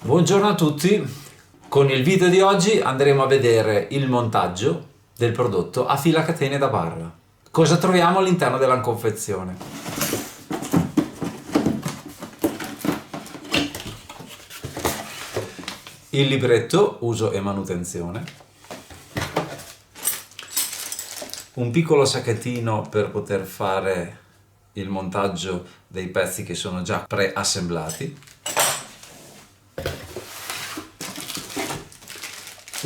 Buongiorno a tutti, con il video di oggi andremo a vedere il montaggio del prodotto a fila catene da barra. Cosa troviamo all'interno della confezione? Il libretto uso e manutenzione, un piccolo sacchettino per poter fare il montaggio dei pezzi che sono già preassemblati,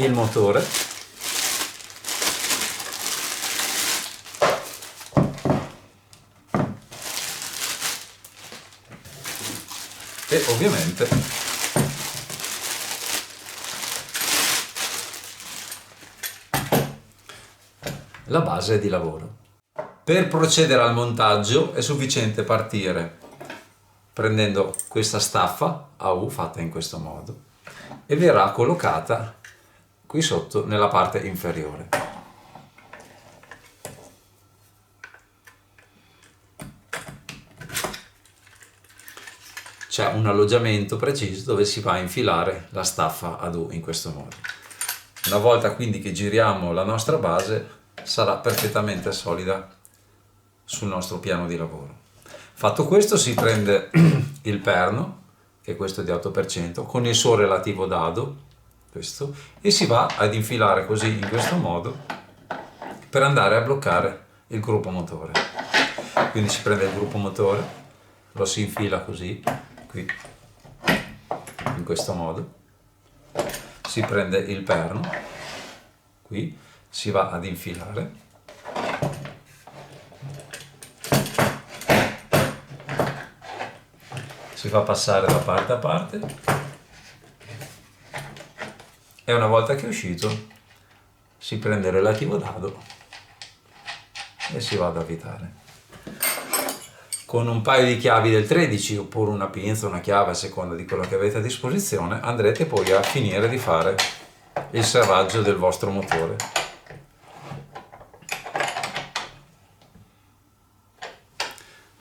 il motore, e ovviamente la base di lavoro. Per procedere al montaggio è sufficiente partire prendendo questa staffa a U fatta in questo modo e verrà collocata qui sotto nella parte inferiore. C'è un alloggiamento preciso dove si va a infilare la staffa ad U in questo modo. Una volta quindi che giriamo la nostra base sarà perfettamente solida sul nostro piano di lavoro. Fatto questo si prende il perno, che è questo di 8%, con il suo relativo dado, questo, e si va ad infilare così in questo modo per andare a bloccare il gruppo motore. Quindi si prende il gruppo motore, lo si infila così, qui, in questo modo, si prende il perno, qui, si va ad infilare, si fa passare da parte a parte e una volta che è uscito si prende il relativo dado e si va ad avvitare. Con un paio di chiavi del 13 oppure una pinza, una chiave a seconda di quello che avete a disposizione andrete poi a finire di fare il serraggio del vostro motore.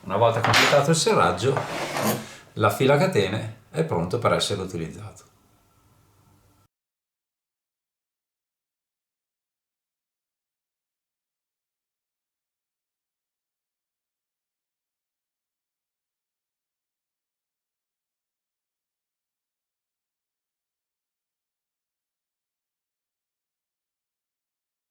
Una volta completato il serraggio, la fila catene è pronto per essere utilizzato.